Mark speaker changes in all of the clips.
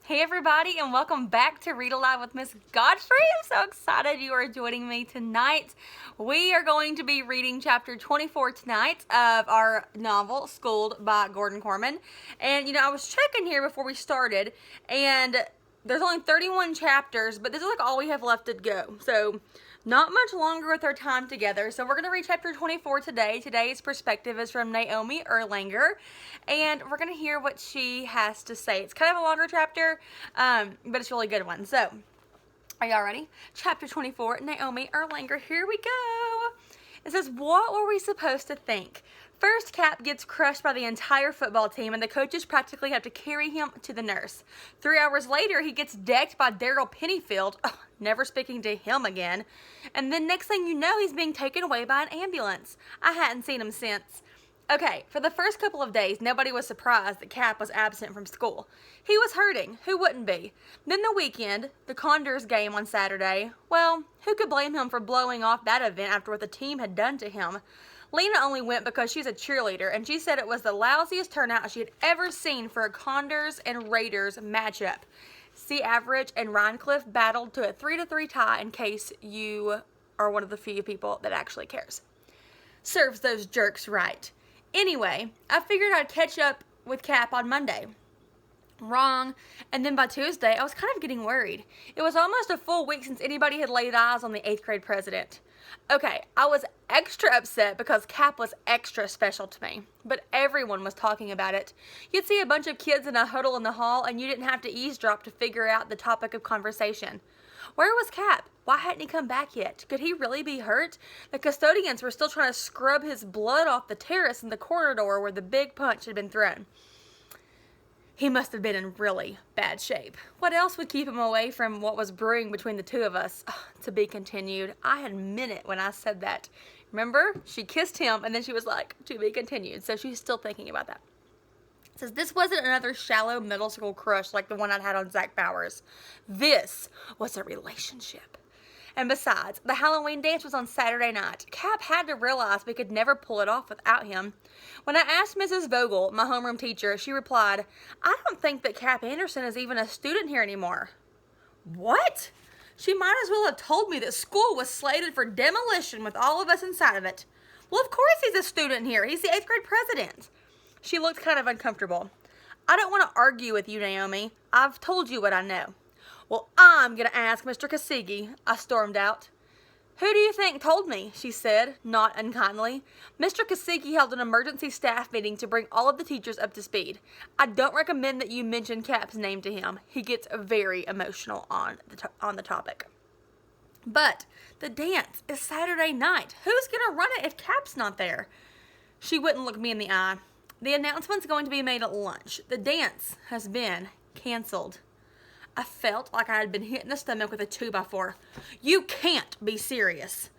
Speaker 1: Hey everybody, and welcome back to Read Aloud with Miss Godfrey. I'm so excited you are joining me tonight. We are going to be reading chapter 24 tonight of our novel, Schooled by Korman. And I was checking here before we started, and there's only 31 chapters, but this is like all we have left to go. So not much longer with our time together. So we're going to read chapter 24 today. Today's perspective is from Naomi Erlanger, and we're going to hear what she has to say. It's kind of a longer chapter, but it's a really good one. So, are y'all ready? Chapter 24, Naomi Erlanger. Here we go. It says, what were we supposed to think? First, Cap gets crushed by the entire football team, and the coaches practically have to carry him to the nurse. 3 hours later, he gets decked by Daryl Pennyfield, never speaking to him again. And then next thing you know, he's being taken away by an ambulance. I hadn't seen him since. Okay, for the first couple of days, nobody was surprised that Cap was absent from school. He was hurting. Who wouldn't be? Then the weekend, the Condors game on Saturday. Well, who could blame him for blowing off that event after what the team had done to him? Lena only went because she's a cheerleader, and she said it was the lousiest turnout she had ever seen for a Condors and Raiders matchup. C. Average and Rhinecliff battled to a 3-3 tie, in case you are one of the few people that actually cares. Serves those jerks right. Anyway, I figured I'd catch up with Cap on Monday. Wrong. And then by Tuesday, I was kind of getting worried. It was almost a full week since anybody had laid eyes on the 8th grade president. Okay, I was extra upset because Cap was extra special to me, but everyone was talking about it. You'd see a bunch of kids in a huddle in the hall, and you didn't have to eavesdrop to figure out the topic of conversation. Where was Cap? Why hadn't he come back yet? Could he really be hurt? The custodians were still trying to scrub his blood off the terrace in the corridor where the big punch had been thrown. He must have been in really bad shape. What else would keep him away from what was brewing between the two of us? To be continued. I had meant it when I said that. Remember? She kissed him and then she was like, to be continued. So she's still thinking about that. It says, this wasn't another shallow middle school crush like the one I'd had on Zach Bowers. This was a relationship. And besides, the Halloween dance was on Saturday night. Cap had to realize we could never pull it off without him. When I asked Mrs. Vogel, my homeroom teacher, she replied, I don't think that Cap Anderson is even a student here anymore. What? She might as well have told me that school was slated for demolition with all of us inside of it. Well, of course he's a student here. He's the 8th grade president. She looked kind of uncomfortable. I don't want to argue with you, Naomi. I've told you what I know. Well, I'm going to ask Mr. Kasigi, I stormed out. Who do you think told me? She said, not unkindly. Mr. Kasigi held an emergency staff meeting to bring all of the teachers up to speed. I don't recommend that you mention Cap's name to him. He gets very emotional on the topic. But the dance is Saturday night. Who's going to run it if Cap's not there? She wouldn't look me in the eye. The announcement's going to be made at lunch. The dance has been canceled. I felt like I had been hit in the stomach with a 2x4. You can't be serious.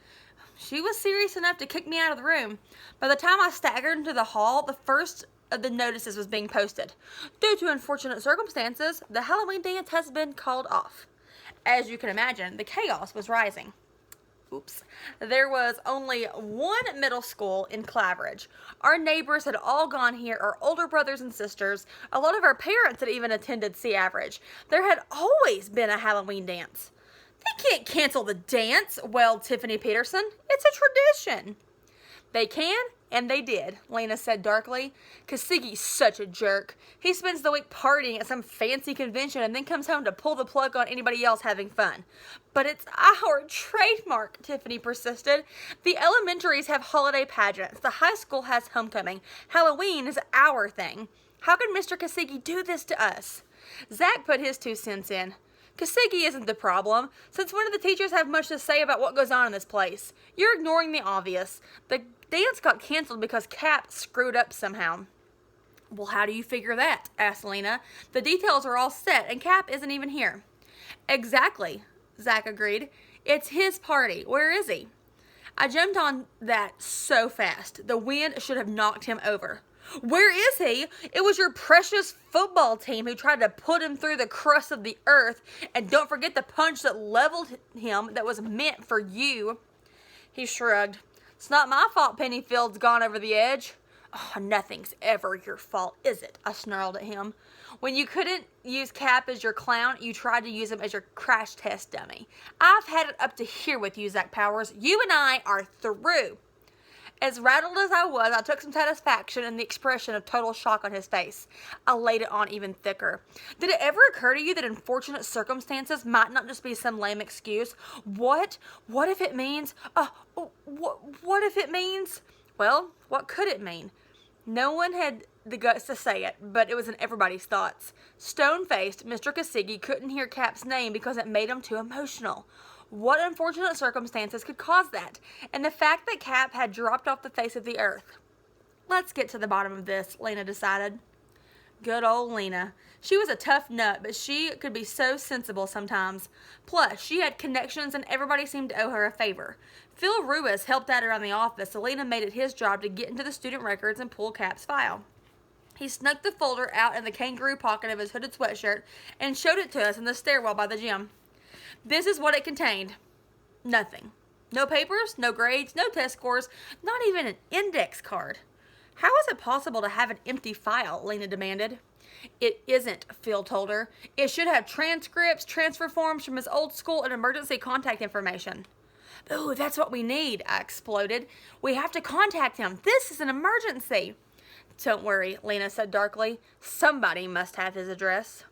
Speaker 1: She was serious enough to kick me out of the room. By the time I staggered into the hall, the first of the notices was being posted. Due to unfortunate circumstances, the Halloween dance has been called off. As you can imagine, the chaos was rising. Oops. There was only one middle school in Claveridge. Our neighbors had all gone here, our older brothers and sisters. A lot of our parents had even attended C Average. There had always been a Halloween dance. They can't cancel the dance, wailed Tiffany Peterson. It's a tradition. They can, and they did, Lena said darkly. Kasigi's such a jerk. He spends the week partying at some fancy convention and then comes home to pull the plug on anybody else having fun. But it's our trademark, Tiffany persisted. The elementaries have holiday pageants. The high school has homecoming. Halloween is our thing. How could Mr. Kasigi do this to us? Zach put his 2 cents in. Kasigi isn't the problem. Since when do the teachers have much to say about what goes on in this place? You're ignoring the obvious. The dance got canceled because Cap screwed up somehow. Well, how do you figure that? Asked Lena. The details are all set and Cap isn't even here. Exactly, Zach agreed. It's his party. Where is he? I jumped on that so fast. The wind should have knocked him over. Where is he? It was your precious football team who tried to put him through the crust of the earth. And don't forget the punch that leveled him that was meant for you. He shrugged. It's not my fault Pennyfield's gone over the edge. Oh, nothing's ever your fault, is it? I snarled at him. When you couldn't use Cap as your clown, you tried to use him as your crash test dummy. I've had it up to here with you, Zach Powers. You and I are through. As rattled as I was, I took some satisfaction in the expression of total shock on his face. I laid it on even thicker. Did it ever occur to you that unfortunate circumstances might not just be some lame excuse? What if it means, what if it means? Well, what could it mean? No one had the guts to say it, but it was in everybody's thoughts. Stone-faced, Mr. Kosigi couldn't hear Cap's name because it made him too emotional. What unfortunate circumstances could cause that? And the fact that Cap had dropped off the face of the earth. Let's get to the bottom of this, Lena decided. Good old Lena. She was a tough nut, but she could be so sensible sometimes. Plus, she had connections and everybody seemed to owe her a favor. Phil Ruiz helped out around the office, so Lena made it his job to get into the student records and pull Cap's file. He snuck the folder out in the kangaroo pocket of his hooded sweatshirt and showed it to us in the stairwell by the gym. This is what it contained. Nothing. No papers, no grades, no test scores, not even an index card. How is it possible to have an empty file? Lena demanded. It isn't, Phil told her. It should have transcripts, transfer forms from his old school, and emergency contact information. Oh, that's what we need, I exploded. We have to contact him. This is an emergency. Don't worry, Lena said darkly. Somebody must have his address.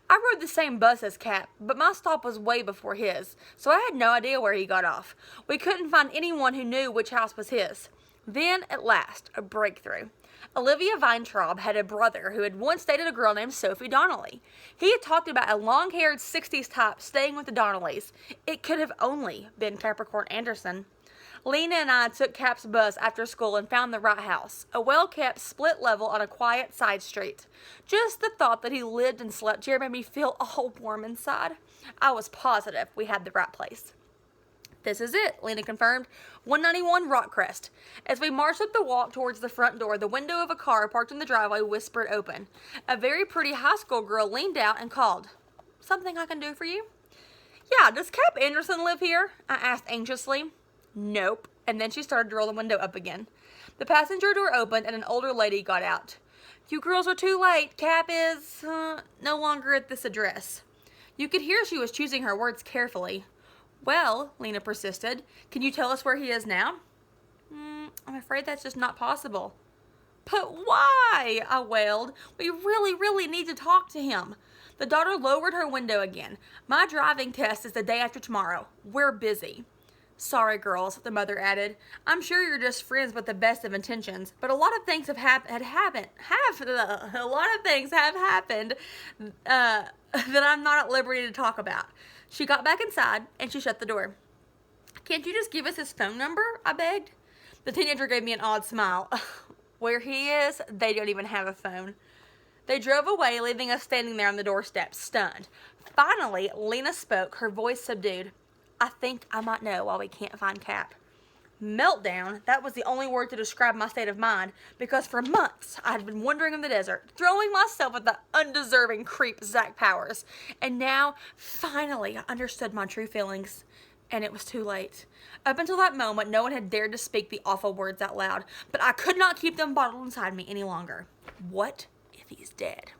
Speaker 1: I rode the same bus as Cap, but my stop was way before his, so I had no idea where he got off. We couldn't find anyone who knew which house was his. Then, at last, a breakthrough. Olivia Weintraub had a brother who had once dated a girl named Sophie Donnelly. He had talked about a long-haired 60s type staying with the Donnellys. It could have only been Capricorn Anderson. Lena and I took Cap's bus after school and found the right house, a well-kept split level on a quiet side street. Just the thought that he lived and slept here made me feel all warm inside. I was positive we had the right place. This is it, Lena confirmed. 191 Rockcrest. As we marched up the walk towards the front door, the window of a car parked in the driveway whispered open. A very pretty high school girl leaned out and called. Something I can do for you? Yeah, does Cap Anderson live here? I asked anxiously. Nope. And then she started to roll the window up again. The passenger door opened and an older lady got out. You girls are too late. Cap is no longer at this address. You could hear she was choosing her words carefully. Well, Lena persisted, can you tell us where he is now? I'm afraid that's just not possible. But why? I wailed. We really need to talk to him. The daughter lowered her window again. My driving test is the day after tomorrow. We're busy. Sorry, girls, the mother added. I'm sure you're just friends with the best of intentions, but a lot of things have happened that I'm not at liberty to talk about. She got back inside, and she shut the door. Can't you just give us his phone number? I begged. The teenager gave me an odd smile. Where he is, they don't even have a phone. They drove away, leaving us standing there on the doorstep, stunned. Finally, Lena spoke, her voice subdued. I think I might know why we can't find Cap. Meltdown, that was the only word to describe my state of mind, because for months I had been wandering in the desert, throwing myself at the undeserving creep Zach Powers. And now, finally, I understood my true feelings. And it was too late. Up until that moment, no one had dared to speak the awful words out loud, but I could not keep them bottled inside me any longer. What if he's dead?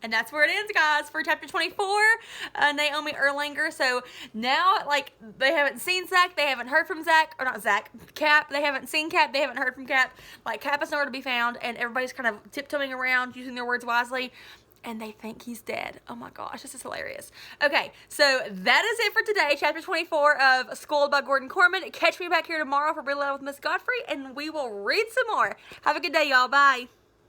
Speaker 1: And that's where it ends, guys, for chapter 24, Naomi Erlanger. So now, like, they haven't seen Zach, they haven't heard from Zach, or not Zach, Cap. They haven't seen Cap, they haven't heard from Cap. Like, Cap is nowhere to be found, and everybody's kind of tiptoeing around, using their words wisely, and they think he's dead. Oh my gosh, this is hilarious. Okay, so that is it for today, chapter 24 of Schooled by Gordon Korman. Catch me back here tomorrow for Read Aloud with Miss Godfrey, and we will read some more. Have a good day, y'all. Bye.